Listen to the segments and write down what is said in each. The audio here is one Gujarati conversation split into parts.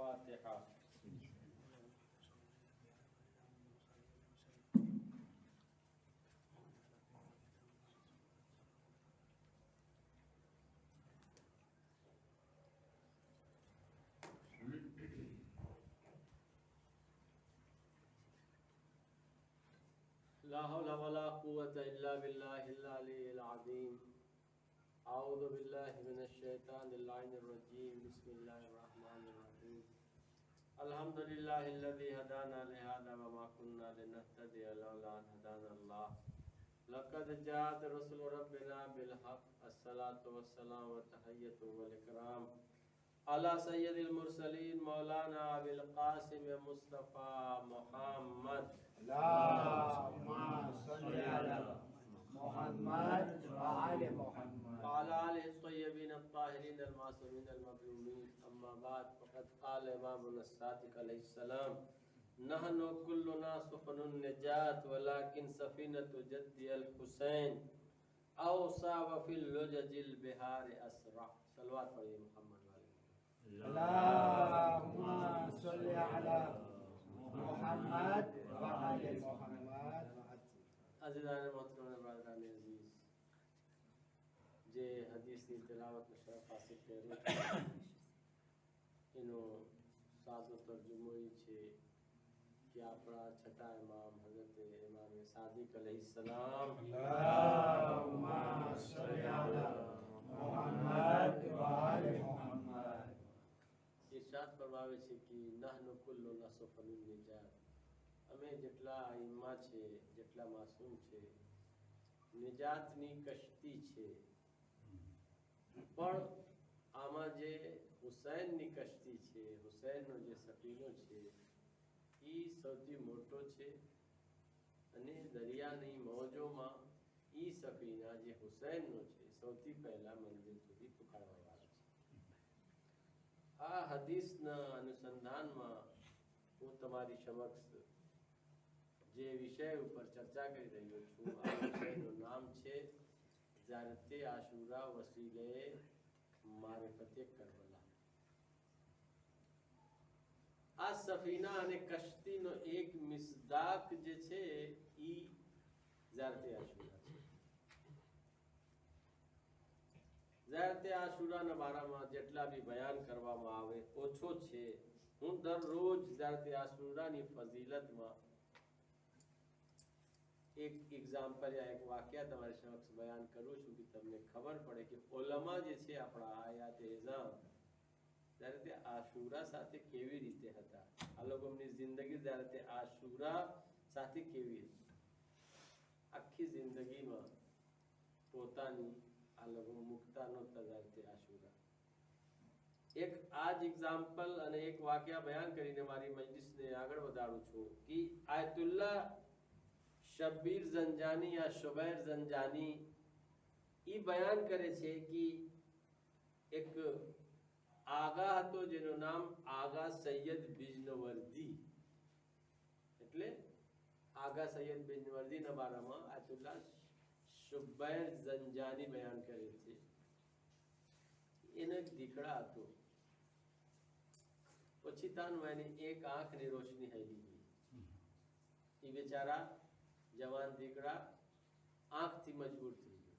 फातिहा। ला हौला वला कुव्वता इल्ला बिल्लाहिल अलिय्यिल अज़ीम। अऊज़ु बिल्लाहि मिनश शैतानिर रजीम। बिस्मिल्लाहिर रहमानिर रहीम। अल्हम्दुलिल्लाहिल्लज़ी हदाना लिहाज़ा व मा कुन्ना लिनहतदिया लौला अन हदानल्लाह। लक़द जाअत रुसुलु रब्बिना बिल हक़्क़। अस्सलातु वस्सलामु व तहिय्यतु वल इकराम अला सय्यदिल मुरसलीन मौलाना अबिल क़ासिम मुस्तफ़ा मुहम्मद। अल्लाहुम्मा सल्लि अला मुहम्मद व आले मुहम्मद व अला आलिहि तय्यबीन अत्ताहिरीन अल-मासूमीन अल-मज़लूमीन। अम्मा बाद फ़क़द क़ाल इमामुना सादिक़ अलैहिस्सलाम नहनु कुल्लुना सुफ़नुन निजात वलाकिन सफ़ीनतु जद्दी अल-हुसैन औसा व फिल लुजजिल बिहार असरा। सलवात पढ़िए मोहम्मद वाले। अल्लाहुम्मा सल्लि अला मुहम्मद व आले मुहम्मद। अज़ीज़ान मोहतरम बरदरान अज़ीज़ जे हदीस की तिलावत में शरफ हासिल करो इनो सादो तर्जुमो छे कि आपड़ा छठा इमाम हज़रत इमाम सादिक अलैहिस्सलाम अल्लाहुम्मा सल्लि अला मुहम्मद व आले मुहम्मद इरशाद फरमावे छे कि नहनु कुल्लुना सुफ़नुन निजात। અમે જેટલા ઇમ્મા છે જેટલા માસૂમ છે નિજાતની કશ્તી છે, પણ આમાં જે હુસૈનની કશ્તી છે, હુસૈનનો જે સફીનો છે એ સૌથી મોટો છે અને દરિયાની મોજોમાં એ સફીના જે હુસૈનનો છે સૌથી પહેલા મંદિર સુધી પુકારવાવાળો છે। આ હદીસના અનુસંધાનમાં હું તમારી સમક્ષ જે વિષય ઉપર ચર્ચા કરી રહ્યો છું આ વિષયનું નામ છે ઝારતે આશુરા વસીલે મારિફતે કરબલા। આ સફીના અને કશ્તીનો એક મિસદાક જે છે ઈ ઝારતે આશુરા છે। ઝારતે આશુરાના બારામાં જેટલા બી બયાન કરવામાં આવે ઓછો છે। હું દરરોજ ઝારતે આશુરાની ફઝીલતમાં एक एग्जाम्पल या एक वाक्य તમારી સમક્ષ બયાન કરું છું કે તમને ખબર પડે કે ઉલમા જે છે આપણા આયાત એઝામ જ્યારે તે આશુરા સાથે કેવી રીતે હતા, આ લોકોની જિંદગી જ્યારે તે આશુરા સાથે કેવી હતી, આખી જિંદગીમાં પોતાની આ લોકો મુકતા નહોતા જ્યારે તે આશુરા। એક આ જ એક્ઝામ્પલ અને એક વાક્ય બયાન કરીને મારી મજલિસને આગળ વધારું છું કે આયતુલ્લાહ शब्बीर जंजानी या शुबैर जंजानी ई बयान करे छे कि एक आगा हतो जेनु नाम आगा सैयद बिजनवर्दी, એટલે आगा सैयद बिजनवर्दी ना बारामा आयतुल्लाह शुबैर जंजानी बयान करे छे। एनो एक દીકરા હતો, પછી તાનું એની એક આંખની રોશની હલી ગઈ। એ બેચારા जवान दीकरा आंख थी मजबूर थी गयो,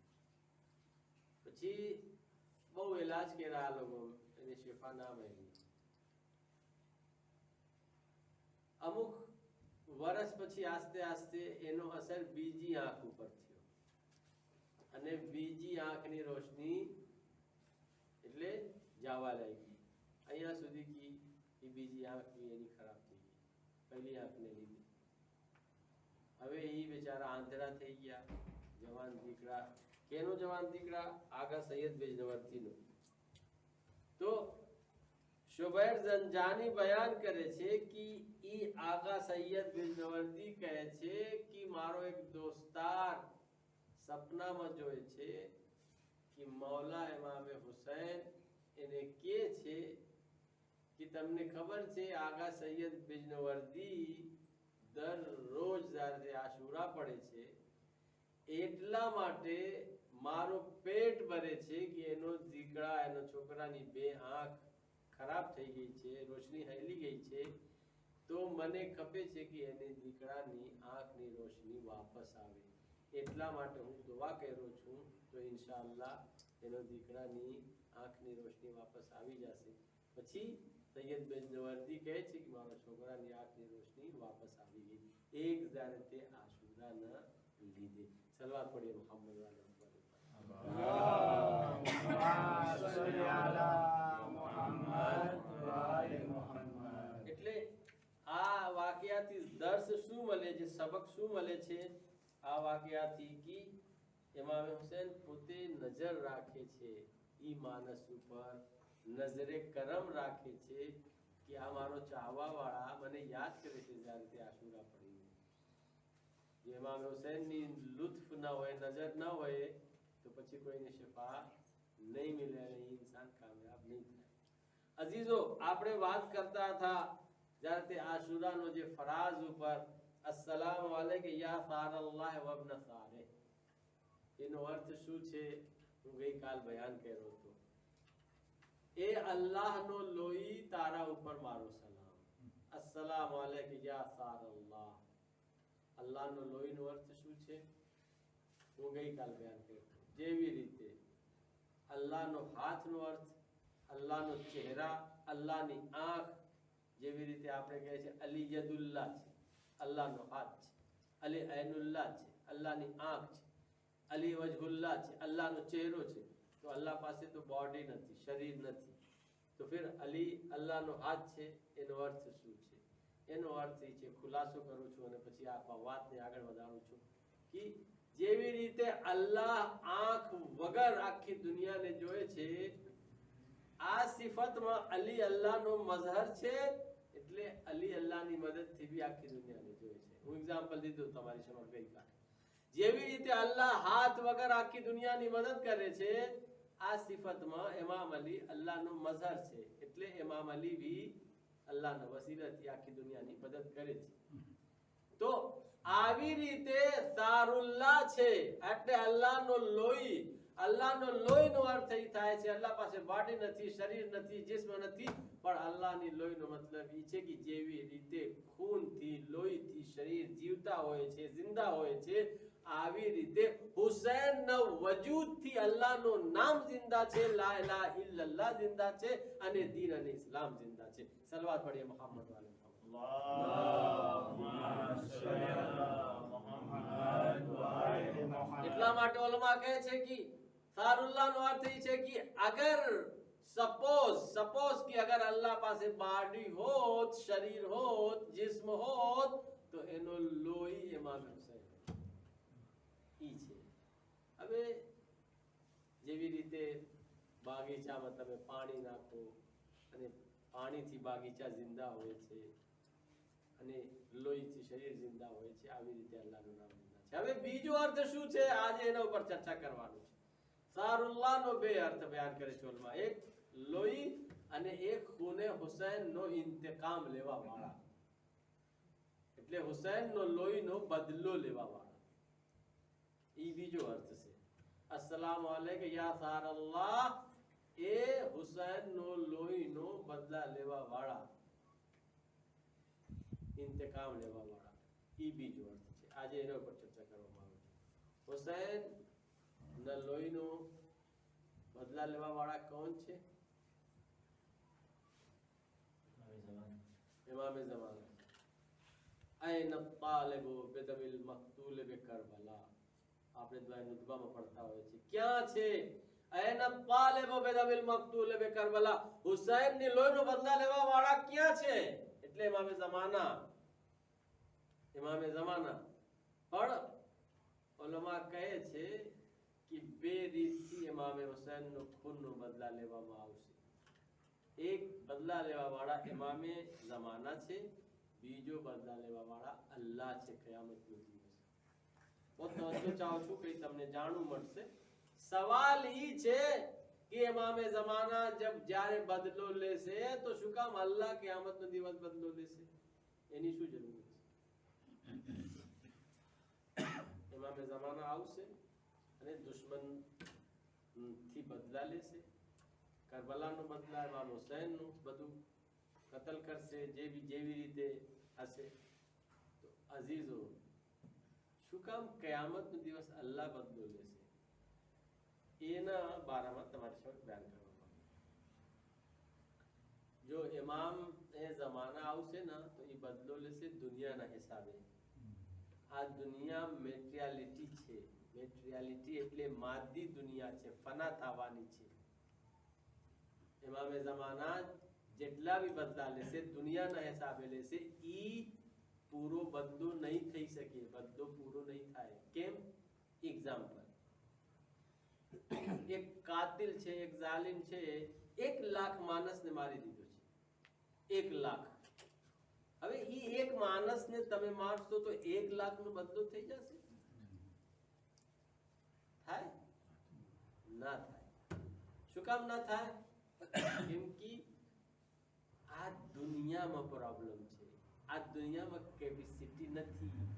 पछी बहु इलाज कर्या लोगों एनी शिफा ना मळी। अमुक वर्ष पछी आस्ते आस्ते एनो असर बीजी आंख उपर थयो अने बीजी आंखनी रोशनी એટલે जावा लागी। अहींया सुधी की ई बीजी आंख भी एनी खराब थी गई, पहली आंख ने लीधी। હવે એ બેચારા આંધળા થઈ ગયા। જવાન દીકરા કેનો જવાન દીકરા આગા સૈયદ બેજનવર્તીનો। તો શુબૈર જંજાની બયાન કરે છે કે ઈ આગા સૈયદ બેજનવર્તી કહે છે કે મારો એક દોસ્તાર સપનામાં જોએ છે કે મૌલા ઇમામે હુસૈન એને કહે છે કે તમને ખબર છે આગા સૈયદ બેજનવર્દી દરરોજ જ્યારે આશુરા પડે છે એટલા માટે મારો પેટ ભરે છે કે એનો દીકરા એનો છોકરાની બે આંખ ખરાબ થઈ ગઈ છે, રોશની હલી ગઈ છે, તો મને ખપે છે કે એને દીકરાની આંખની રોશની વાપસ આવે. એટલા માટે હું દુઆ કરું છું, તો ઇન્શાઅલ્લાહ એનો દીકરાની આંખની રોશની વાપસ આવી જશે. પછી સૈયદ બેનવર્દી કહે છે કે મારા છોકરાની આંખની રોશની વાપસ આવી ગઈ. એક જ્યારે તે આશુરાના લીધે. સલવાત પડીએ મુહમ્મદ વાલા એટલે આ વાક્યાથી દર્શ શું મળે છે, સબક શું મળે છે આ વાક્યાથી? કે ઇમામ હુસૈન પોતે નજર રાખે છે ઈ માનસ ઉપર, નજરે કરમ રાખે છે કે આ મારો ચાહવા વાળા મને યાદ કરે છે જ્યારે તે આશુરા પડી. ઇમામ હુસૈનની લુત્ફ ન હોય, નજર ન હોય, તો પછી કોઈને શફા નહીં મિલે અને ઇન્સાન કામયાબ નહીં થાય. અઝીઝો, આપણે વાત કરતા હતા જ્યારે તે આશુરાનો જે ફરાઝ ઉપર અસ્સલામુ અલૈકા યા સારલ્લાહ વ ઇબ્ન સાલેહ, એનો અર્થ શું છે હું ગઈકાલ બયાન કર્યો હતો. એ અલ્લાહનો લોહી તારા ઉપર મારો સલામ. અસ્સલામુ અલૈકા યા સારલ્લાહ, અલ્લાહનો લોહીનો અર્થ શું છે હું ગઈકાલ બયાન કર્યો. જેવી રીતે અલ્લાહનો હાથનો અર્થ, અલ્લાહનો ચહેરા, અલ્લાહની આંખ, જેવી રીતે આપણે કહે છે અલી યદુલ્લાહ છે, અલ્લાહનો હાથ છે. અલી ઐનુલ્લાહ છે, અલ્લાહની આંખ છે. અલી વજહુલ્લાહ છે, અલ્લાહનો ચહેરો છે. તો અલ્લાહ પાસે તો બોડી નથી, શરીર નથી, તો ફિર અલી અલ્લાહનો હાથ છે. એનો અર્થ શું છે? એનો અર્થ એ છે, ખુલાસો કરું છું અને પછી આ વાતને આગળ વધારું છું, કે જેવી રીતે અલ્લાહ આંખ વગર આખી દુનિયાને જોવે છે, આ સિફતમાં અલી અલ્લાહનો મઝહર છે, એટલે અલી અલ્લાહની મદદથી બી આખી દુનિયાને જોવે છે. હું એક્ઝામ્પલ દીધું તમારી સમક્ષ ગઈકાલે. જેવી રીતે અલ્લાહ હાથ વગર આખી દુનિયાની મદદ કરે છે, આ સિફતમાં ઇમામ અલી અલ્લાહનો મઝહર છે, એટલે ઇમામ અલી બી અલ્લાહના વસીલાથી આખી દુનિયાની મદદ કરે છે. તો આવી રીતે સારુલ્લાહ છે, એટલે અલ્લાહનો લોહી. અલ્લાહનો લોહીનો અર્થ એ થાય છે અલ્લાહ પાસે બોડી નથી, શરીર નથી, જિસ્મ નથી, પણ અલ્લાહની લોહીનો મતલબ એ છે કે જેવી રીતે ખૂનથી, લોહીથી શરીર જીવતા હોય છે, જિંદા હોય છે, આવી રીતે હુસૈનના વજૂદથી અલ્લાહનું નામ જિંદા છે, લા ઇલાહા ઇલ્લલ્લાહ જિંદા છે, અને દીન અને ઇસ્લામ જિંદા છે. સલવાત પઢીએ મુહમ્મદ વાલે મુહમ્મદ. એટલા માટે ઉલમા કહે છે કે સારુલ્લાહનો અર્થ એ છે કે અગર સપોઝ કે અગર અલ્લાહ પાસે બોડી હોત, શરીર હોત, જિસ્મ હોત, તો એનો લોહી ઇમામ હુસૈન ઈ છે. હવે જેવી રીતે બાગીચામાં તમે પાણી નાખો અને પાણીથી બાગીચા જિંદા હોય છે અને લોહીથી શરીર જિંદા હોય છે, આવી રીતે અલ્લાહનું નામ જિંદા છે. હવે બીજો અર્થ શું છે, આજે એના ઉપર ચર્ચા કરવાનું છે. સારુલ્લાહનો બે અર્થ બયાન કરે છે ઉલમા, એક લોહી અને એક ખૂને હુસૈનનો ઇંતકામ લેવા વાળા, એટલે હુસૈનનો લોહીનો બદલો લેવા વાળા, ઈ બીજો અર્થ છે. અસ્સલામુ અલૈકા યા સારલ્લાહ, એ હુસૈનનો લોહીનો બદલા લેવા વાળા, ઇંતકામ લેવા વાળા, ઈ બીજો અર્થ છે. આજે એના ઉપર ચર્ચા કરવામાં આવે છે. હુસૈન ના લોહીનો બદલા લેવા વાળા કોણ છે? ઇમામે ઝમાના. અયન તાલિબુ બિદમિલ મક્તુલ બિકરબલા, આપણે દુઆએ નુદબામાં પડતા હોય છે. ક્યાં છે અયન તાલિબુ બિદમિલ મક્તુલ બિકરબલા? હુસૈનની લોહીનો બદલા લેવા વાળા ક્યાં છે? એટલે ઇમામે ઝમાના. પણ ઉલમા કહે છે કે બે રીતથી ઇમામે હુસૈનનો ખૂનનો બદલા લેવામાં આવશે. એક બદલા લેવા વાળા ઇમામે ઝમાના છે, બીજો બદલા લેવા વાળા અલ્લાહ છે કયામતનો દિવસ. હું તવજ્જો ચાહું છું કે તમને જાણવું મળશે. સવાલ ઈ છે કે ઇમામે ઝમાના જ્યારે બદલો લેશે, તો શું કામ અલ્લાહ કયામતનો દિવસ બદલો લેશે? એની શું જરૂર છે? ઇમામે ઝમાના આવશે અને દુશ્મન થી બદલા લેશે, કરબલાનો બદલા ઇમામ હુસૈનનું બધું કતલ કરશે, જેવી રીતે હશે. તો અઝીઝો, શું કામ કયામતનો દિવસ અલ્લાહ બદલો લેશે એના બારામાં તમારી સાથે બયાન કરવા માંગુ. જો ઇમામ એ જમાના આવશે ને તો એ બદલો લેશે દુનિયાના હિસાબે. આ દુનિયા મેટેરિયાલિટી છે. મેટેરિયાલિટી એટલે માદી દુનિયા છે, ફના થવાની છે. ઇમામે જમાના જેટલા બી બદલા લેશે દુનિયાના હિસાબે લેશે. ઈ પૂરો બદલો નહીં થઈ શકે, બદલો પૂરો નહીં થાય. કેમ? એક્ઝામ્પલ, એક કાતિલ છે, એક જાલિમ છે, 1 લાખ માણસને મારી દીધો છે. 1 લાખ. હવે ઈ એક માણસને તમે મારશો તો 1 લાખનો બદલો થઈ જશે? થાય? ના થાય. શું કામ ના થાય? કેમ કે આ દુનિયામાં પ્રોબ્લેમ છે. આ દુનિયામાં કેપેસિટી નથી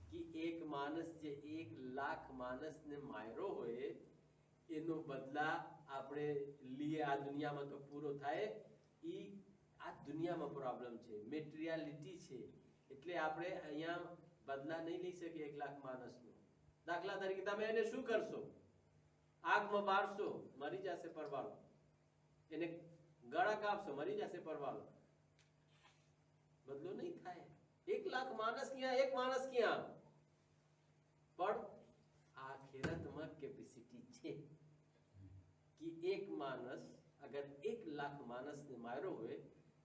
કે એક માણસ જે 1 લાખ માણસને માર્યો હોય એનો બદલા આપણે લઈએ આ દુનિયામાં તો પૂરો થાય. ઈ આ દુનિયામાં પ્રોબ્લેમ છે, મેટેરિયાલિટી છે. એટલે આપણે અહીંયા બદલા નહીં લઈ શકીએ 1 લાખ માણસનો. દાખલા તરીકે તમે એને શું કરશો? આગમાં બારશો, મરી જશે પરવાળો. એને ગળા કાપશો, મરી જશે પરવાળો. બદલો નહીં થાય. 1 લાખ માણસ ક્યાં, એક માણસ ક્યાં? પણ આખિરતમાં કેપેસિટી છે કે એક માણસ અગર 1 લાખ માણસને માર્યો હોય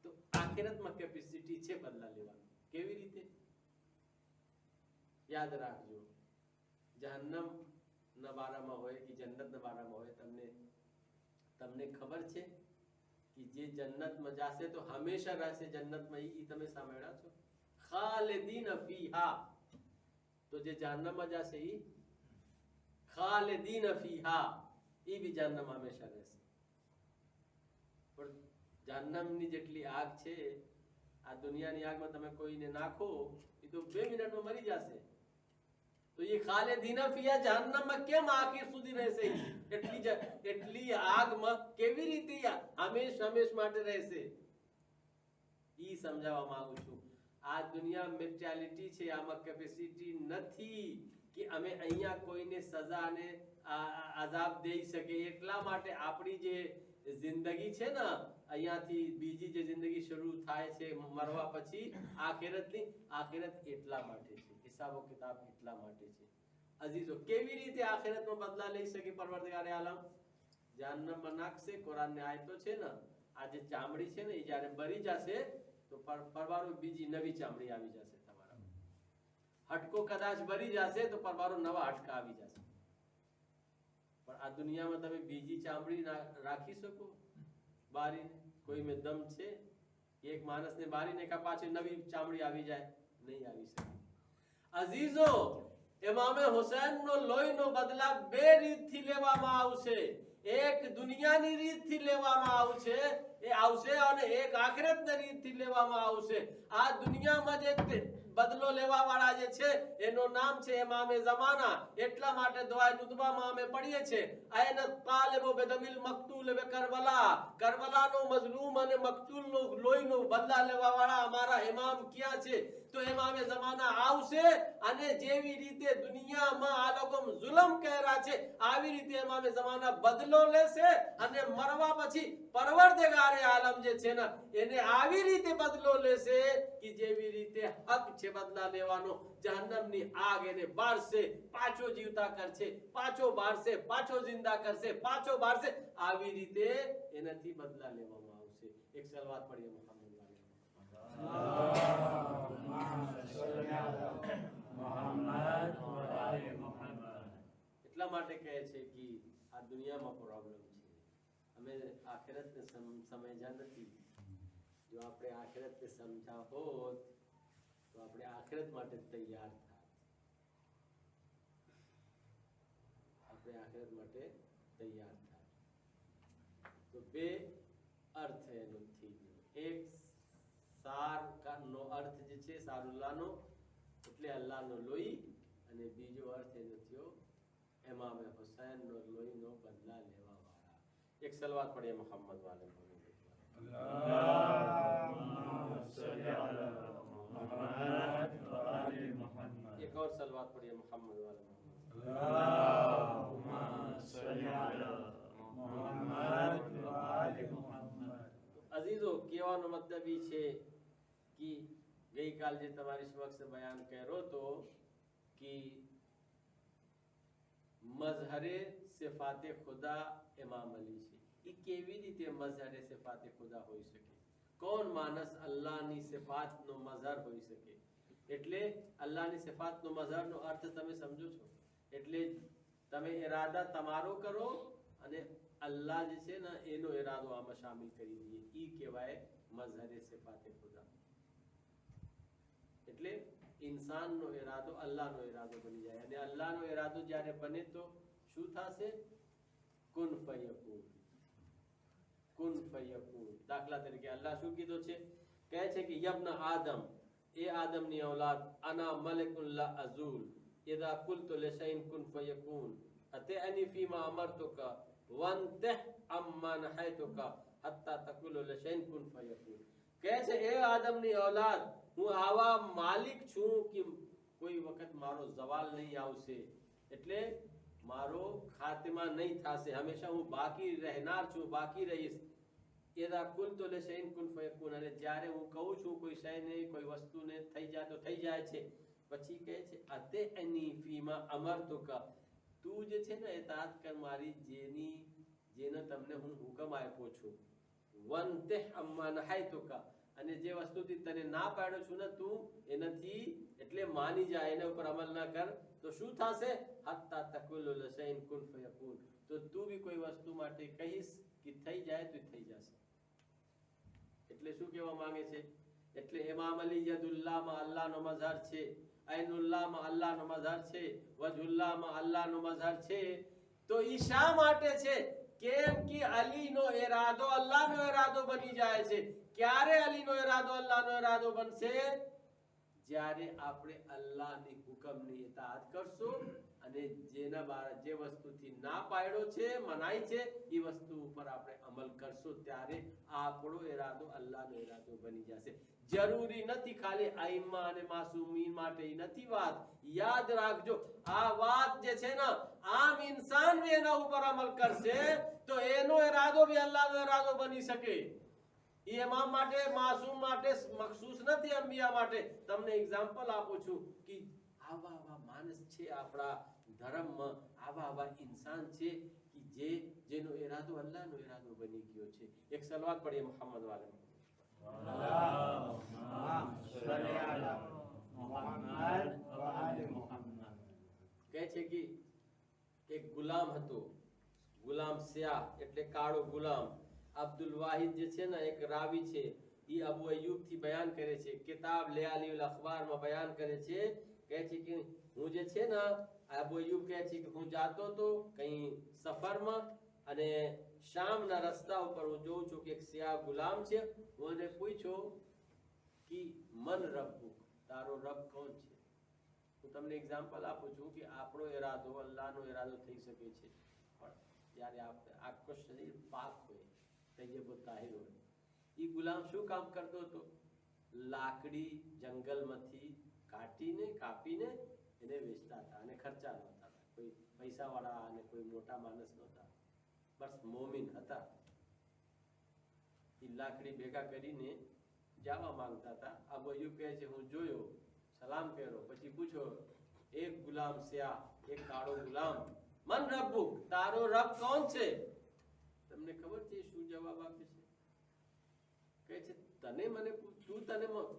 તો આખિરતમાં કેપેસિટી છે બદલા લેવાની. કેવી રીતે? યાદ રાખજો, જહન્નમ ના બારામાં હોય કે જન્નતના બારામાં હોય, તમને ખબર છે કે જે જન્નતમાં જશે તો હંમેશા રહેશે જન્નતમાં. ઈ તમે સાંભળ્યા છો? ખાલિદીન ફીહા. તો જે જહન્નમમાં જશે ઈ ખાલિદીન ફીહા, ઈ બી જહન્નમ હંમેશા રહેશે. પણ જહન્નમની જેટલી આગ છે, આ દુનિયાની આગમાં તમે કોઈને નાખો એ તો 2 મિનિટમાં મરી જશે. તો એ ખાલિદીન ફીહા જહન્નમમાં કેમ આખિર સુધી રહેશે? એટલી આગમાં કેવી રીતે હંમેશ માટે રહેશે? ઈ સમજાવવા માંગુ છું. આ દુનિયા મેટેરિયાલિટી છે, આમાં કેપેસિટી નથી કે અમે અહીંયા કોઈને સજા અને આઝાબ દઈ શકે. એટલા માટે આપણી જે જિંદગી છે ને, અહીંયાથી બીજી જે જિંદગી શરૂ થાય છે મરવા પછી, આખિરતની, આખિરત એટલા માટે છે, હિસાબો કિતાબ એટલા માટે છે. અઝીઝો, કેવી રીતે આખિરતમાં બદલા લઈ શકે પરવરદિગારે આલમ? જહન્નમમાં નાખશે. કુરાનની આયતો છે ને, આ જે ચામડી છે ને એ જ્યારે બળી જશે તો પરવારો બીજી નવી ચામડી આવી જશે. તમારા હટકો કદાચ બળી જશે તો પરવારો નવા હટકા આવી જશે. પણ આ દુનિયામાં તમે બીજી ચામડી રાખી શકો બારીને? કોઈ મેં દમ છે એક માણસને બારીને કા પાછી નવી ચામડી આવી જાય? નહીં આવી શકે. અઝીઝો, ઇમામે હુસૈનનો લોહીનો બદલા 2 રીતથી લેવામાં આવશે. એક દુનિયાની રીતથી લેવામાં આવશે, એ આવશે, અને એક આખિરતની રીતથી લેવામાં આવશે. આ દુનિયામાં જે બદલો લેવા વાળા જે છે એનું નામ છે ઇમામે જમાના. એટલા માટે દુઆએ નુતબામાં અમે પઢીએ છીએ, આયન તાલિબુ બિદમિલ મક્તુલ વે કરબલા. કરબલાનો મઝલૂમ અને મક્તુલનો લોહીનો બદલા લેવા વાળા અમારા ઇમામ ક્યાં છે? તો ઇમામે જમાના આવશે, અને જેવી રીતે દુનિયામાં આ લોકો જુલ્મ કર્યા છે આવી રીતે ઇમામે જમાના બદલો લેશે. અને મરવા પછી પરવરદિગારે આલમ જે છે ને એને આવી રીતે બદલો લેશે કે જેવી રીતે હક છે બદલા લેવાનો. જહન્નમની આગ એને બાળશે, પાછો જીવતા કરશે, પાછો બાળશે, પાછો જિંદા કરશે, પાછો બાળશે. આવી રીતે એનાથી બદલા લેવામાં આવશે. એક સલવાત પઢીએ મુહમ્મદ એટલા માટે કહે છે કે આ દુનિયામાં પ્રોબ્લેમ છે, અમે આખિરતને સમજ્યા નથી. જો આપણે આખિરતને સમજ્યા હોત તો આપણે આખિરત માટે તૈયાર થાત. આપણે આખિરત માટે તૈયાર થાત. તો 2 અર્થ એનો થઈ ગયો. એક સાર નો અર્થ જે છે સારુલ્લાહનો એટલે અલ્લાહનો લોહી, અને બીજો અર્થ એનો થયો ઇમામે હુસૈનનો લોહીનો બદલા લેવા વાળા. एक सलवात पढ़िए मोहम्मद वाले मोहम्मद। अल्लाहुम्मा सल्ली अला मुहम्मद व आलि मुहम्मद। एक और सलवात पढ़िए मोहम्मद वाले मोहम्मद। अल्लाहुम्मा सल्ली अला मुहम्मद व आलि मुहम्मद। तो अजीजो કહેવાનો મતલબ એ છે કે ગઈકાલ જે તમારી સમક્ષ બયાન કર્યો તો કે મઝહરે સિફાતે ખુદા ઇમામ અલી છે એ કેવી રીતે મઝહરે સિફાતે ખુદા હોઈ શકે? કોણ માણસ અલ્લાહની સિફાતનો મઝહર હોઈ શકે? એટલે અલ્લાહની સિફાતનો મઝહરનો અર્થ તમે સમજો છો? એટલે તમે ઈરાદા તમારો કરો અને અલ્લાહ જે છે ને એનો ઈરાદો આમાં શામિલ કરી દઈએ, ઈ કહેવાય મઝહરે સિફાતે ખુદા. એટલે ઇન્સાનનો ઈરાદો અલ્લાહનો ઈરાદો બની જાય અને અલ્લાહનો ઈરાદો જ્યારે બને તો શું થશે? કુન ફયકૂન. કુન ફયકૂન. દાખલા તરીકે અલ્લાહ શું કીધું છે? કહે છે કે યબ્ન આદમ, એ આદમની ઔલાદ, અના મલકુન લા અઝૂલ ઇઝા કુલતુ લિશૈઇન કુન ફયકૂન અતિઅની ફીમા અમરતુકા વંતહ અમ્મા નહૈતુકા હત્તા તકુલુ લિશૈઇન કુન ફયકૂન. કહે છે એ આદમની ઔલાદ, હું આવા માલિક છું કે કોઈ વખત મારો જવાલ નહીં આવશે, એટલે મારો ખાતમા નહીં થશે, હંમેશા હું બાકી રહેનાર છું, બાકી રહીશ. એદા કુલતુ લિશૈઇન કુન ફયકૂન. અને જ્યારે હું કહું છું કોઈ શયને કોઈ વસ્તુને થઈ જાય તો થઈ જાય છે. પછી કહે છે અતિઅની ફીમા અમરતુકા, તું જે છે ને ઇતાઅત કર મારી જેને તમને હું હુકમ આપ્યો છું. વંતહ અમ્મા નહૈતુકા, અને જે વસ્તુથી તને ના પાડ્યો છું ને તું એનાથી એટલે માની જાય, એના ઉપર અમલ ના કર તો શું થશે? હત્તા તકુલુ લિશૈઇન કુન ફયકૂન. તો તું બી કોઈ વસ્તુ માટે કહીશ કે થઈ જાય તો થઈ જશે. એટલે શું કહેવા માંગે છે? એટલે ઇમામ અલી યદુલ્લાહમાં અલ્લાહનો મઝહર છે, ઐનુલ્લાહમાં અલ્લાહનો મઝહર છે, વજહુલ્લાહમાં અલ્લાહનો મઝહર છે. તો ઈ શા માટે છે? કેમ કે અલીનો ઈરાદો અલ્લાહનો ઈરાદો બની જાય છે. ક્યારે અલીનો ઈરાદો અલ્લાહનો ઈરાદો બનશે? જ્યારે આપણે અલ્લાહની હુકમની ઇતાઅત કરશું અને જે વસ્તુથી ના પાડ્યો છે, મનાઈ છે, એ વસ્તુ ઉપર આપણે અમલ કરશું, ત્યારે આપણો ઈરાદો અલ્લાહનો ઈરાદો બની જશે. જરૂરી નથી ખાલી આઈમ્મા અને માસૂમીન માટે નથી વાત. યાદ રાખજો, આ વાત જે છે ને આમ ઇન્સાન બી એના ઉપર અમલ કરશે તો એનો ઈરાદો બી અલ્લાહનો ઈરાદો બની શકે. એ ઇમામ માટે, માસૂમ માટે મખસૂસ નથી, અંબિયા માટે. તમને એક્ઝામ્પલ આપું છું કે આવા માણસ છે આપણા ધર્મમાં, આવા ઇન્સાન છે કે જેનો ઈરાદો અલ્લાહનો ઈરાદો બની ગયો છે. એક સલવાત પढ़िए મોહમ્મદ વાલે. અલ્લાहुम्मा સલ્લી અલા મુહમ્મદ વ આલિ મુહમ્મદ. કહે છે કે એક ગુલામ હતો, ગુલામ સ્યાહ એટલે કાળો ગુલામ. અબ્દુલ વાહિદ જે છે ને એક રાવી છે, એ અબુ અયુબ થી બયાન કરે છે, કિતાબ લયાલીઉલ અખબારમાં બયાન કરે છે. કહે છે કે હું જે છે ને, અબુ અયુબ કહે છે કે હું જાતો તો કઈ સફરમાં અને શામના રસ્તા ઉપર હું જોઉં છું કે એક સ્યાહ ગુલામ છે. હું એને પૂછ્યો કે મન રબ્બુક, તારો રબ કોણ છે? હું તમને એક્ઝામ્પલ આપું છું કે આપણો ઈરાદો અલ્લાહનો ઈરાદો થઈ શકે છે, પણ જ્યારે આપણે આખો શરીર પાક હોય, તૈયબ તાહિર હોય. એ ગુલામ શું કામ કરતો હતો? લાકડી જંગલમાંથી કાપીને એને વેચતા હતા અને ખર્ચા નહોતા. કોઈ પૈસાવાળા અને કોઈ મોટા માણસ નહોતા, બસ મોમિન હતા. એ લાકડી ભેગા કરીને જવા માંગતા હતા. અબુ અયુબ કહે છે હું જોયો, સલામ કર્યો, પછી પૂછો એક ગુલામ સ્યાહ, એક કાળો ગુલામ, મન રબ્બુક, તારો રબ કોણ છે? તમને ખબર છે શું જવાબ આપે છે? કહે છે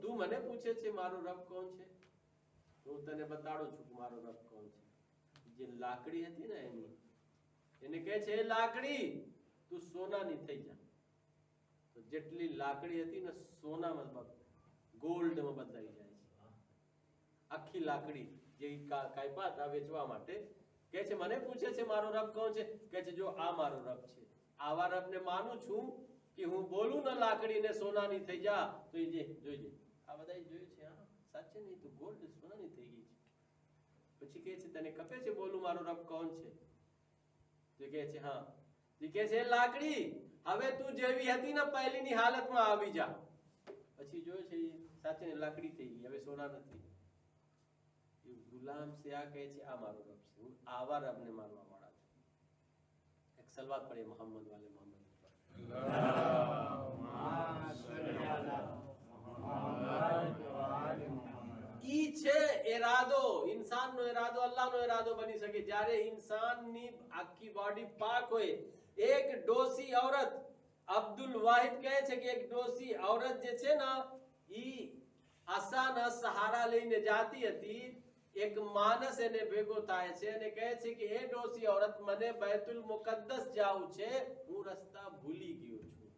તું મને પૂછે છે મારો રબ કોણ છે? હું તને બતાડું છું કે મારો રબ કોણ છે. જે લાકડી હતી ને એને કહે છે એ લાકડી તું સોનાની થઈ જા. તો જેટલી લાકડી હતી ને સોનામાં ગોલ્ડમાં બદલાઈ જાય છે. આખી લાકડી જે કાપ્યા હતા વેચવા માટે, કહે છે મને પૂછે છે મારો રબ કોણ છે? કહે છે જો આ મારો રબ છે. આવા રબને માનું છું કે હું બોલું ને લાકડીને સોનાની થઈ જા તો એ જોઈજે. આ બધા જોયું છે, હા સાચે નહીં તો ગોલ્ડ સોનાની થઈ ગઈ છે. પછી કહે છે તને ખબર છે બોલું મારો રબ કોણ છે? તો કહે છે હા. ઈ કહે છે લાકડી હવે તું જેવી હતી ને પહેલીની હાલતમાં આવી જા. પછી જોયો છે ઈ સાચે લાકડી થઈ ગઈ, હવે સોના નથી. એ ગુલામ છે આ કહે છે આ મારો રબ છે, હું આવા રબને માનવા વાળા છું. એક સલવાત પढ़े मोहम्मद वाले मोहम्मद पर. ઈ છે ઇરાદો, ઇન્સાનનો ઇરાદો અલ્લાહનો ઇરાદો બની શકે જ્યારે ઇન્સાનની આખી બોડી પાક હોય. એક ડોસી औरत, અબ્દુલ વાહિદ કહે છે કે એક ડોસી औरत જે છે ને ઈ આસાના સહારા લઈને જાતી હતી. એક માણસ એને ભેગો થાય છે અને કહે છે કે એ ડોસી औरत મને બેતુલ મુકદ્દસ જાવું છે, હું રસ્તા ભૂલી ગયો છું.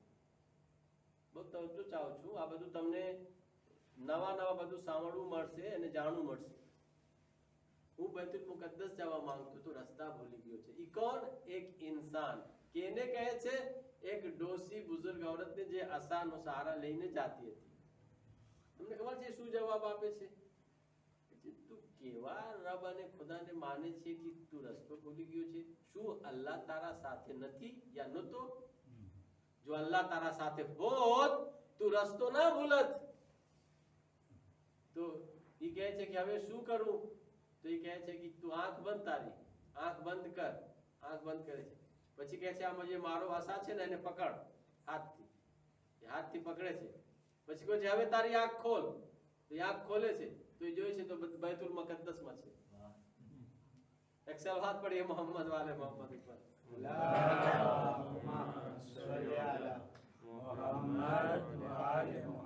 બહુ તવજ્જો ચાહું છું, આ બધું તમને નવા બધું સાંભળવું મળશે અને જાણવું મળશે. હું બેતુલ મુકદ્દસ જવા માંગતો તો રસ્તા ભૂલી ગયો છે. ઈ કોણ? એક ઇન્સાન. કેને કહે છે? એક ડોસી બુઝુર્ગ औरतને જે આસાનો સહારા લઈને જાતી હતી. તમને ખબર છે શું જવાબ આપે છે? તું કેવા રબ અને ખુદાને માને છે કે તું રસ્તો ભૂલી ગયો છે? શું અલ્લાહ તારા સાથે નથી યા નહોતો? જો અલ્લાહ તારા સાથે હોત તું રસ્તો ના ભૂલત. તો ઈ કહે છે કે હવે શું કરું? તો ઈ કહે છે કે તું આંખ બંધ, તારી આંખ બંધ કર. આંખ બંધ કરે છે. પછી કહે છે આ જે મારો આશા છે ને એને પકડ હાથથી. એ હાથથી પકડે છે. પછી કહે છે હવે તારી આંખ ખોલ. તો એ આંખ ખોલે છે તો એ જોઈ છે તો બેતુલ મુકદ્દસમાં છે. એક સલવાત પढ़िए मोहम्मद वाले मोहम्मद पर.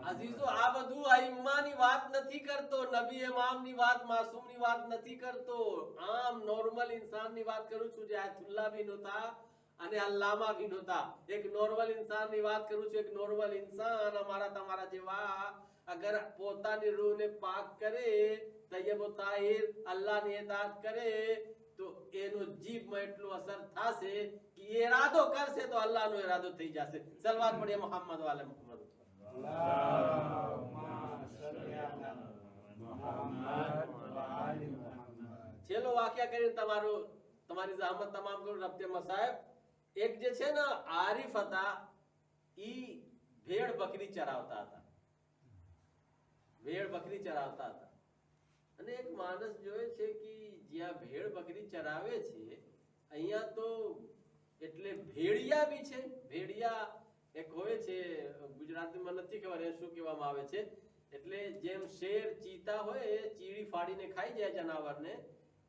અઝીઝો આ બધું અઈમ્માની વાત નથી કરતો, નબી ઇમામની વાત, માસૂમની વાત નથી કરતો. આમ નોર્મલ ઇન્સાનની વાત કરું છું જે આયતુલ્લાહ બી નહોતા અને અલ્લામા બી નહોતા. એક નોર્મલ ઇન્સાનની વાત કરું છું. એક નોર્મલ ઇન્સાન અમારા તમારા જેવા અગર પોતાની રૂહને પાક કરે, તૈયબ વ તાહિર, અલ્લાહની ઇતાત કરે તો એનો જીભમાં એટલો અસર થશે કે ઇરાદો કરશે તો અલ્લાહનો ઇરાદો થઈ જશે. સલવાત પढ़िए મોહમ્મદ વાલે મોહમ્મદ. ચલો વાક્યા કરીને તમારી જહમત તમામ કરું. રબ્તે મસાહેબ, એક જે છે ને આરિફ હતા, ઈ ભેડ બકરી ચરાવતા હતા. ભેડ બકરી ચરાવતા હતા અને એક માણસ જોયે છે કે જ્યાં ભેડ બકરી ચરાવે છે અહીંયા તો એટલે ભેડિયા બી છે. ભેડિયા એક હોય છે, ગુજરાતીમાં નથી ખબર એ શું કહેવામાં આવે છે. એટલે જેમ શેર ચીતા હોય એ ચીડી ફાડીને ખાઈ જાય જનાવરને,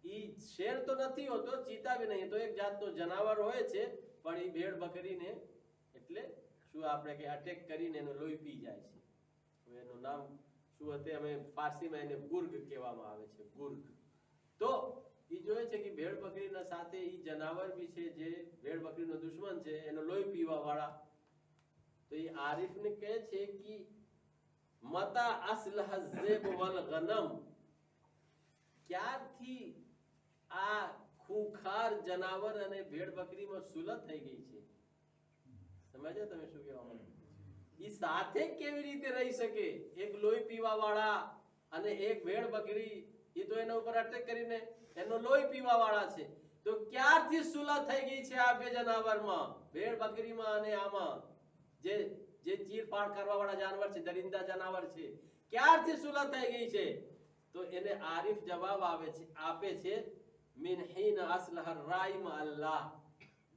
ઈ શેર તો નથી હોતો, ચીતા બી નહીં, તો એક જાતનો જનાવર હોય છે પણ ઈ ભેડ બકરીને એટલે શું આપણે કે અટેક કરીને એનો લોહી પી જાય છે. હવે એનું નામ શું હતું? અમે ફારસીમાં એને ગુર્ગ કહેવામાં આવે છે, ગુર્ગ. તો ઈ જોયે છે કે ભેડ બકરીના સાથે ઈ જનાવર બી છે જે ભેડ બકરીનો દુશ્મન છે, એનો લોહી પીવા વાળા. તો ઈ આરિફને કહે છે કે મતા અસ્લહ ઝેબ વલ ગનમ, ક્યારથી આ ખૂંખાર જનાવર અને ભેડ બકરીમાં સુલહ થઈ ગઈ છે? સમજ્યા તમે શું કહેવા માંગો? ઈ સાથે કેવી રીતે રહી શકે? એક લોહી પીવા વાળા અને એક ભેડ બકરી, એ તો એના ઉપર અટેક કરીને એનો લોહી પીવા વાળા છે. તો ક્યારથી સુલહ થઈ ગઈ છે આ બે જનાવરમાં, ભેડ બકરીમાં અને આમાં? જે ચીરફાડ કરવા વાળા જાનવર છે, દરિંદા જનાવર છે, ક્યારથી સુલહ થઈ ગઈ છે? તો એને આરિફ જવાબ આપે છે મિન હીન અસ્લહ રાઈમ અલ્લાહ,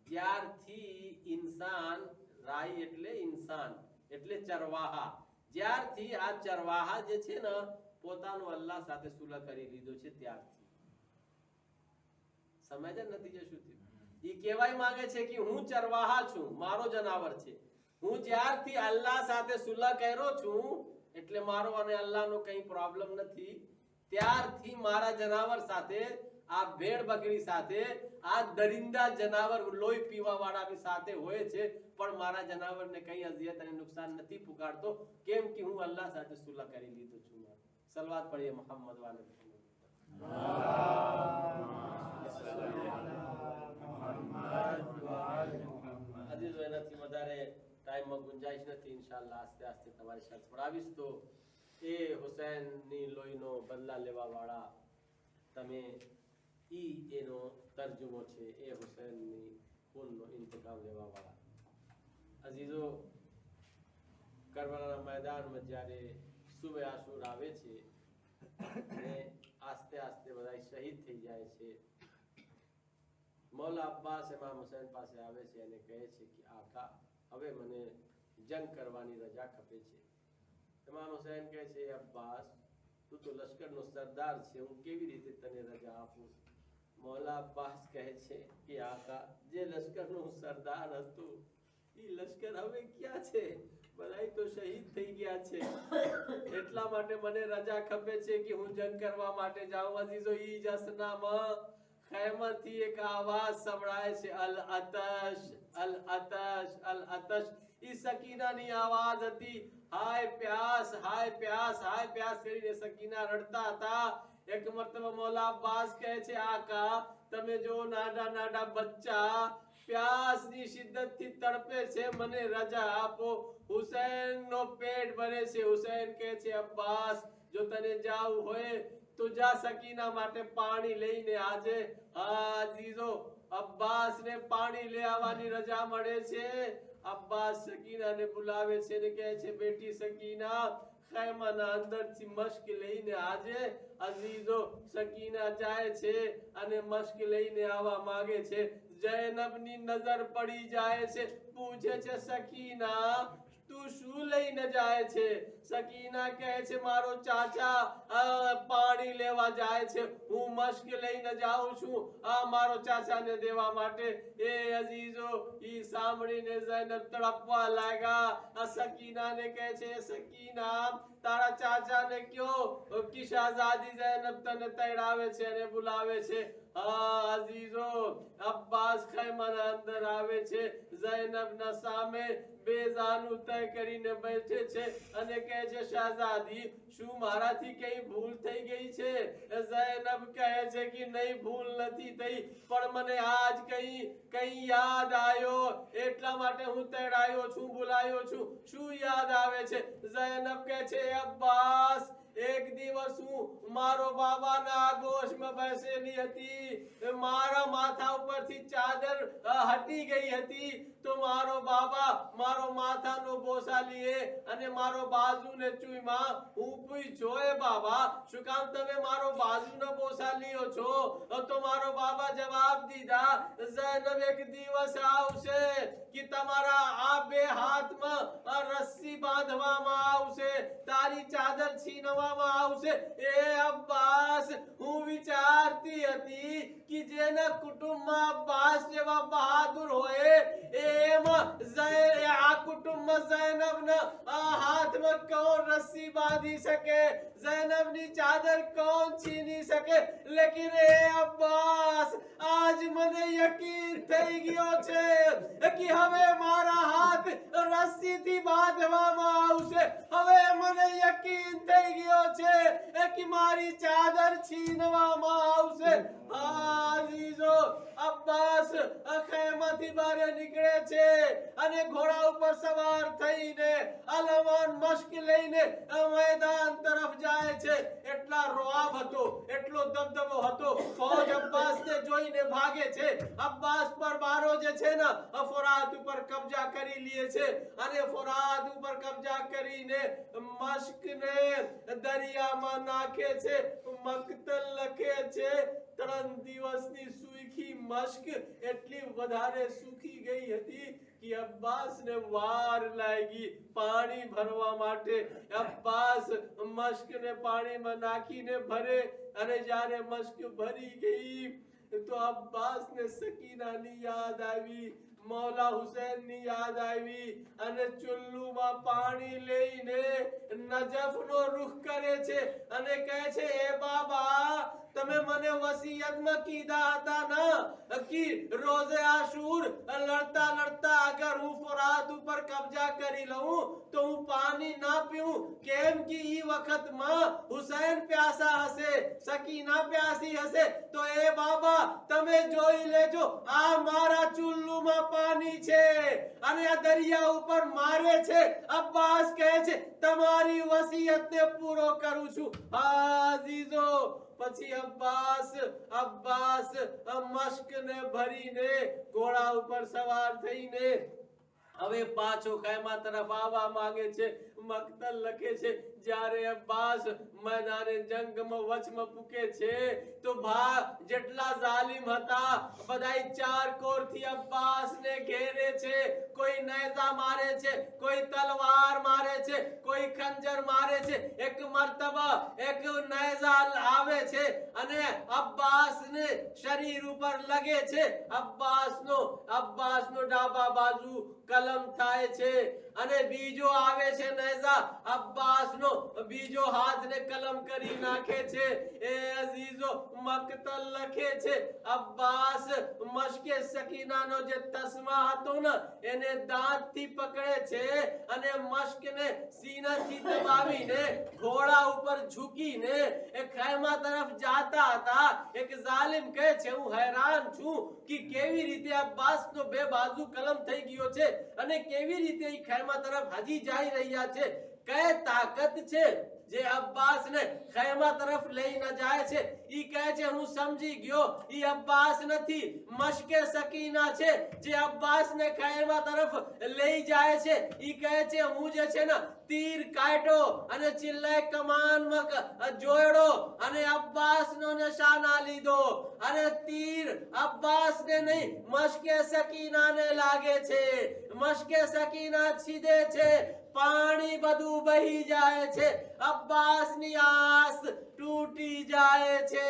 જ્યારથી ઇન્સાન, રાઈ એટલે ઇન્સાન એટલે ચરવાહા, જ્યારથી આ ચરવાહા જે છે ને પોતાનો અલ્લાહ સાથે સુલહ કરી લીધો છે ત્યારથી. સમજ્યા નતીજો શું થયું? ઈ કહેવાય માંગે છે કે હું ચરવાહા છું, મારો જનાવર છે. હું જ્યારથી અલ્લાહ સાથે સુલહ કર્યો છું એટલે મારો અને અલ્લાહનો કંઈ પ્રોબ્લેમ નથી, ત્યારથી મારા જનાવર સાથે, આ ભેડ બકરી સાથે, આ દરિંદા જનાવર લોહી પીવા વાળા બી સાથે હોય છે પણ મારા જનાવરને કંઈ અઝિયત અને નુકસાન નથી પુકારતો. કેમ કે હું અલ્લાહ સાથે સુલહ કરી લીધો છું. સલવાત પढ़िए મોહમ્મદ વાલે મોહમ્મદ. અજીઝો, એનાથી વધારે ટાઈમમાં ગુંજાઈશ નથી. ઇન્શાઅલ્લાહ આસ્તે આસ્તે તમારી સાથે પડાવીશ. તો એ હુસૈનની લોહીનો બદલા લેવા વાળા તમે, ઈ એનો તર્જુમો છે. એ હુસૈનની ખૂનનો ઇંતકામ લેવા વાળા. અઝીઝો, કરબલાના મેદાનમાં જ્યારે સુબહ આશુર આવે છે અને આસ્તે આસ્તે બધા શહીદ થઈ જાય છે, મૌલા અબ્બાસ ઇમામ હુસૈન પાસે આવે છે અને કહે છે કે આકા, હવે મને જંગ કરવાની રજા ખપે છે. ઇમામ હુસૈન કહે છે, અબ્બાસ, તું તો લશ્કરનો સરદાર છે, હું કેવી રીતે તને રજા આપું? મૌલા અબ્બાસ કહે છે કે આકા, જે લશ્કરનો સરદાર હતું એ લશ્કર હવે ક્યાં છે? બધાય તો શહીદ થઈ ગયા છે. એટલા માટે મને રજા ખપે છે કે હું જંગ કરવા માટે જાઉં. અઝીઝો, ઈ જસનામાં ખૈમાથી એક આવાજ સંભળાય છે, અલ અતશ, અલ અતશ, અલ અતશ. ઈ સકીનાની આવાજ હતી. હાય પ્યાસ, હાય પ્યાસ, હાય પ્યાસ કરીને સકીના રડતા હતા. એક મરતબા મૌલા અબ્બાસ કહે છે, આકા, તમે જો નાના નાના બચ્ચા પ્યાસની શિદ્દતથી તડપે છે, મને રજા આપો. હુસૈનનો પેટ ભરે છે. હુસૈન કહે છે, અબ્બાસ, જો તને જાવું હોય તો જા, સકીના માટે પાણી લઈને આજે. અઝીઝો, અબ્બાસને પાણી લઈ આવવાની રજા મળે છે. અબ્બાસ સકીનાને બોલાવે છે અને કહે છે, બેટી સકીના, ખૈમાના અંદરથી મશ્ક લઈને આજે. અઝીઝો, સકીના જાય છે અને મશ્ક લઈને આવવા માંગે છે. જૈનબની નજર પડી જાય છે. પૂછે છે, સકીના, તું શું લઈને જાય છે? સકીના કહે છે, મારો ચાચા પાણી લેવા જાય છે, હું મશ્ક લઈને જાઉં છું આ મારો ચાચાને દેવા માટે. એ અઝીઝો, ઈ સાંભળીને ઝૈનબ તડપવા લાગ્યા. આ સકીનાને કહે છે, સકીના, તારા ચાચાને કયો કે શહઝાદી ઝૈનબ તને તેડાવે છે અને બોલાવે છે. અઝીઝો, અબ્બાસ ખૈમાના અંદર આવે છે. ઝૈનબના સામે બેજાનું તય કરીને બેઠે છે અને કહે છે, શહઝાદી, શું મારાથી કઈ ભૂલ થઈ ગઈ છે? ઝૈનબ કહે છે કે નહીં, ભૂલ નથી થઈ, પણ મને આજ કઈ યાદ આવ્યો, એટલા માટે હું તેડાયો છું, બોલાયો છું. શું યાદ આવે છે? ઝૈનબ કહે છે, અબ્બાસ, એક દિવસ હું મારો બાબાના આગોશમાં બેસેલી હતી, મારા માથા ઉપરથી ચાદર હટી ગઈ હતી, તો મારો બાબા મારો માથાનો બોસા લીએ અને મારો બાજુને ચૂઈમાં. હું પૂછ્યો, એ બાબા, શું કામ તમે મારો બાજુનો બોસા લ્યો છો? તો મારો બાબા જવાબ દીધા, ઝૈનબ, એક દિવસ આવશે કે તમારા આ બે હાથમાં રસ્સી બાંધવામાં આવશે, તારી ચાદર છીનવામાં આવશે. એ અબ્બાસ, હું વિચારતી હતી કે જેના કુટુંબમાં અબ્બાસ જેવા બહાદુર હોય એમાં આ કુટુંબમાં ઝૈનબના હાથમાં કોણ રસ્સી બાંધી શકે, ઝૈનબની ચાદર કોણ છીની શકે? લેકિન એ અબ્બાસ, આજ મને યકીન થઈ ગયો છે કે હવે મારા હાથ રસ્સીથી બાંધવામાં આવશે. હવે મને યકીન થઈ ગયો છે કે મારી ચાદર છીનવામાં આવશે. અઝીઝો, અબ્બાસ ખૈમાથી બહાર નીકળે છે અને ઘોડા ઉપર સવાર થઈને અલમાન મશ્ક લઈને મેદાન તરફ જાય છે. એટલા રોઆબ હતો, એટલો દબદબો હતો, ફૌજ અબ્બાસને જોઈને ભાગે છે. અબ્બાસ પર બારો જે છે ને, ફુરાત ઉપર કબજા કરી લે છે અને ફુરાત ઉપર કબજા કરીને મશ્કને દરિયામાં નાખે છે, મક્તલ લખે છે. 3 દિવસની સૂકી મશ્ક એટલી વધારે સૂકી ગઈ હતી કે અબ્બાસને વાર લાગી પાણી ભરવા માટે. અબ્બાસ મશ્કને પાણીમાં નાખીને ભરે અને જ્યારે મશ્ક ભરી ગઈ તો અબ્બાસને સકીનાની યાદ આવી, મૌલા હુસૈનની યાદ આવી અને ચુલ્લુમાં પાણી લઈને નજફનો રૂખ કરે છે અને કહે છે, એ બાબા, તમે મને વસિયતમાં કીધા હતા ના કે રોઝે આશુર લડતા લડતા અગર હું ફુરાત ઉપર કબજા કરી લઉં તો હું પાણી ના પીઉં, કેમ કે ઈ વખતમાં હુસૈન પ્યાસા હશે, સકીના પ્યાસી હશે. તો એ બાબા, તમે જોઈ લેજો, આ મારા ચુલ્લુમાં પાણી છે અને આ દરિયા ઉપર મારે છે. અબ્બાસ કહે છે, તમારી વસિયતને પૂરો કરું છું. અઝીઝો, પછી અબ્બાસ મશ્કને ભરીને ઘોડા ઉપર સવાર થઈને હવે પાછો ખૈમા તરફ આવવા માંગે છે. મક્તલ લખે છે જ્યારે અબ્બાસ મેદાને જંગમાં વચમાં પૂકે છે તો જેટલા જાલિમ હતા બધાય ચાર કોરથી અબ્બાસને ઘેરે છે. કોઈ નેઝા મારે છે, કોઈ તલવાર મારે છે, કોઈ ખંજર મારે છે. એક મર્તબા એક નેઝા આવે છે અને અબ્બાસને શરીર ઉપર લગે છે. અબ્બાસનો ડાબા બાજુ કલમ થાય છે અને બીજો આવે છે નેઝા અબ્બાસનો બીજો હાથને કલમ કરી નાખે છે. એ અઝીઝો મક્તલ લખે છે અબ્બાસ મશ્કે સકીનાનો જે તસ્મા હતો ને એને દાંતથી પકડે છે અને મશ્કને સીનાથી દબાવીને ઘોડા ઉપર ઝૂકીને એ ખૈમા તરફ જાતા હતા. એક જાલિમ કહે છે હું હેરાન છું કે કેવી રીતે અબ્બાસનો બે બાજુ કલમ થઈ ગયો છે અને કેવી રીતે એ ખૈમા તરફ હજી જઈ રહ્યા છે. કઈ તાકાત છે જે અબ્બાસને ખૈમા તરફ લઈ ન જાય છે. ઈ કહે છે હું સમજી ગયો ઈ અબ્બાસ નથી મશ્કે સકીના છે જે અબ્બાસને ખૈમા તરફ લઈ જાય છે. ઈ કહે છે હું જે છે ને તીર કાઢો અને ચિલ્લાય કમાનમાં જોડો અને અબ્બાસનો નિશાના લીધો અને તીર અબ્બાસને નહીં મશ્કે સકીનાને લાગે છે. મશ્કે સકીના છીદે છે, પાણી બધું બહી જાય છે, અબ્બાસની આસ તૂટી જાય છે.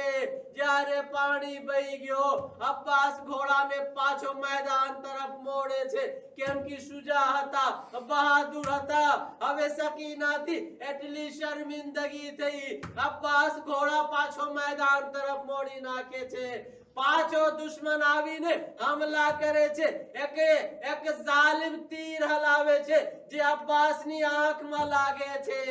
જ્યારે પાણી બહી ગયો અબ્બાસ ઘોડાને પાછો મેદાન તરફ મોડે છે. કેમ કે શુજા હતા, બહાદુર હતા. હવે સકીનાથી એટલી શર્મિંદગી થઈ અબ્બાસ ઘોડા પાછો મેદાન તરફ મોડી નાખે છે. પાછો દુશ્મન આવીને હમલા કરે છે. એક જાલિમ તીર હલાવે છે જે અબ્બાસની આંખમાં લાગે છે.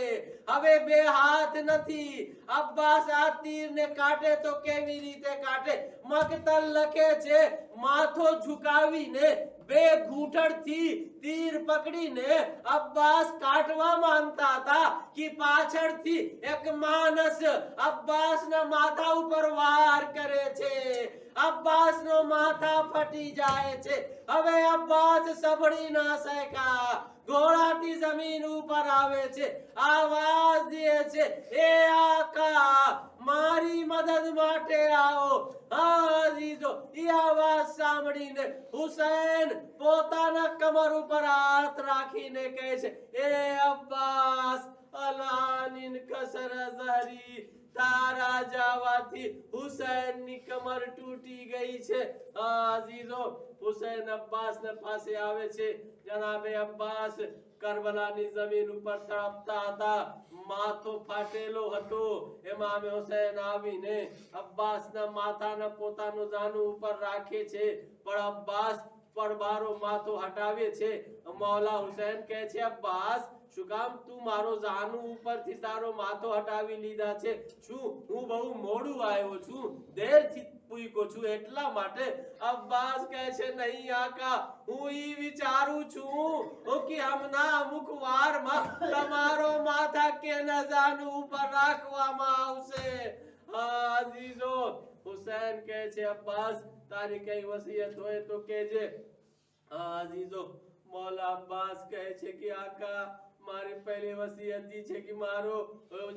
હવે બે હાથ નથી. અબ્બાસ આ તીરને કાઢે તો કેવી રીતે કાઢે? મક્તલ લખે છે માથો ઝુકાવીને બે ઘૂંટણથી તીર પકડીને અબ્બાસ કાઢવા માંગતા હતા કે પાછળથી એક માણસ અબ્બાસના માથા ઉપર વાર કરે છે. અબ્બાસનો માથા ફટી જાય છે. હવે અબ્બાસ સંભળી ના શક્યા. ઘોડાથી જમીન ઉપર આવે છે, આવાજ દે છે એ આકા મારી મદદ માટે આવો. અઝીઝો ઈ આવાજ સાંભળીને હુસૈન પોતાના કમર ઉપર હાથ રાખીને કહે છે એ અબ્બાસ અલાનિન કસર ઝહરી તારા જવાથી હુસૈનની કમર તૂટી ગઈ છે. અઝીઝો હુસૈન અબ્બાસના પાસે આવે છે. જનાબે અબ્બાસ કરબલાની જમીન ઉપર તડપતા હતા, માથો ફાટેલો હતો. ઇમામે હુસૈન આવીને અબ્બાસના માથાના પોતાનું જાનું ઉપર રાખે છે પણ અબ્બાસ પડબારો માથો હટાવે છે. મૌલા હુસૈન કહે છે અબ્બાસ શું કામ તું મારો જાનું ઉપરથી તારો માથો હટાવી લીધા છે? શું હું બહુ મોડું આવ્યો છું, દેરથી પૂછ્યો છું એટલા માટે? અબ્બાસ કહે છે નહીં આકા, હું ઈ વિચારું છું કે હમણાં અમુક વારમાં તમારો માથા કેના જાનું ઉપર રાખવામાં આવશે. અઝીઝો હુસૈન કહે છે અબ્બાસ તારી કઈ વસિયત હોય તો કહેજે. અઝીઝો મૌલા અબ્બાસ કહે છે કે આકા મારી પહેલી વસિયત છે કે મારો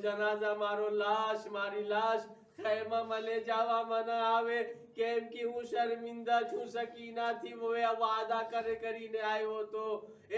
જનાઝા મારી લાશ ખૈમામાં લઈ જવામાં ન આવે. કેમ કે હું શર્મિંદા છું સકીનાથી વાદા કરીને આવ્યો હતો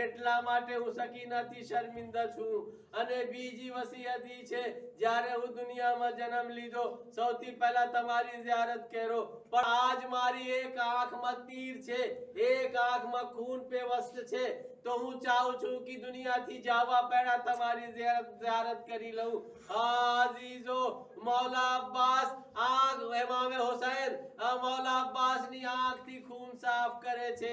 એટલા માટે હું સકીનાથી શર્મિંદા છું. અને બીજી વસિયત છે જ્યારે હું દુનિયામાં જન્મ લીધો સૌથી પહેલા તમારી ઝિયારત કરો પણ આજ મારી એક આંખમાં તીર છે, એક આંખમાં ખૂન પેવસ્ત છે તો હું ચાહું છું કે દુનિયાથી જવા પહેલા તમારી ઝિયારત કરી લઉં. અઝીઝો મૌલા અબ્બાસ ઇમામે હુસૈન મૌલા અબ્બાસની આંખથી ખૂન સાફ કરે છે.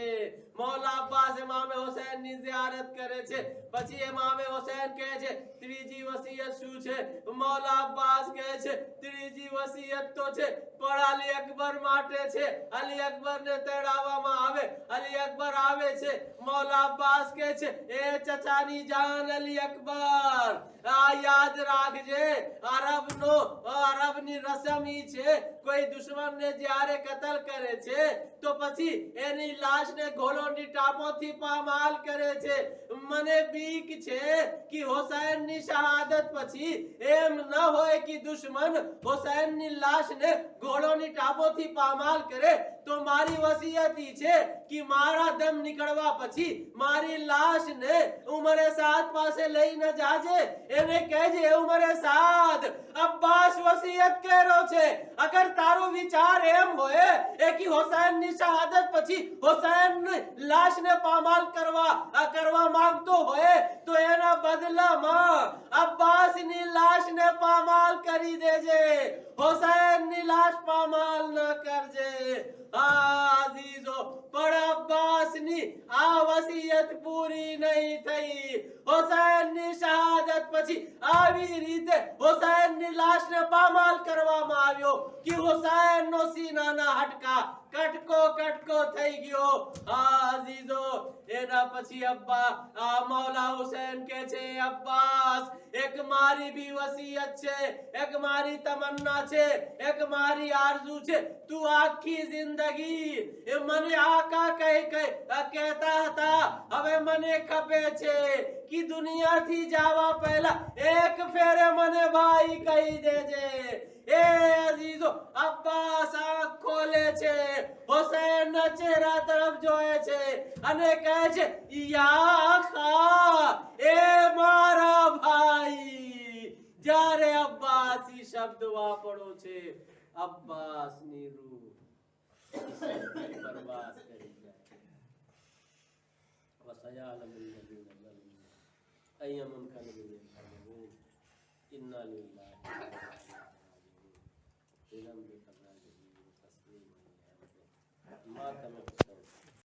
મૌલા અબ્બાસ ઇમામે હુસૈનની ઝિયારત કરે છે. પછી ઇમામે હુસૈન કહે છે ત્રીજી વસિયત શું છે? મૌલા અબ્બાસ કહે છે ત્રીજી વસિયત તો છે પણ અલી અકબર માટે છે. અલી અકબરને તેડાવવામાં આવે. અલી અકબર આવે છે. મૌલા અબ્બાસ કહે છે એ ચચાની જાન અલી અકબર આ યાદ રાખજે અરબની રસમ ઈ છે, કોઈ દુશ્મનને જ્યારે કતલ કરે છે તો પછી એની લાશને ઘોડોની ટાપોથી પામાલ કરે છે. મને બીક છે કે હુસૈનની શહાદત પછી એમ ન હોય કે દુશ્મન હુસૈનની લાશને ઘોડોની ટાપોથી પામાલ કરે. તો મારી વસિયત ઈ છે કે મારા દમ નીકળવા પછી મારી લાશને ઉમરે સાદ પાસે લઈને જાજે. એને કહેજે, ઉમરે સાદ, અબ્બાસ વસિયત કર્યો છે, અગર તારો વિચાર એમ હોય એ કે હુસૈનની શહાદત પછી હુસૈનની લાશને પામાલ કરવા માંગતો હોય તો એના બદલામાં અબ્બાસની લાશને પામાલ કરી દેજે, હુસૈનની લાશ પામાલ ન કરજે. અઝીઝો, પણ અબ્બાસની આ વસિયત પૂરી નહીં થઈ. હુસૈનની શહાદત પછી આવી રીતે હુસૈનની લાશને પામાલ કરવામાં આવ્યો કે હુસૈનનો સીનાના હડકા કટકો થઈ ગયો. અઝીઝો, એના પછી મૌલા હુસૈન કહે છે, અબ્બાસ, એક મારી બી વસિયત છે, એક મારી તમન્ના છે, એક મારી આરઝુ છે. તું આખી જિંદગી મને આકા કહેતા હતા, હવે મને ખપે છે કે દુનિયાથી જવા પહેલા એક ફેરે મને ભાઈ કહી દેજે. એ અઝીઝો, અબ્બાસ આંખ ખોલે છે, હુસૈનના ચહેરા તરફ જોએ છે અને કહે છે, યા ખા, એ મારા ભાઈ. જ્યારે અબ્બાસી શબ્દ વાપરો છે, અબ્બાસની રૂહ પરવાસ કરી જાય. વસયાલમુલ નબીયુન ઝલમુ અયમન કલબિન ઇન્ના લિલ્લાહિ વ ઇન્ના ઇલૈહિ રાજીઉન. માતમ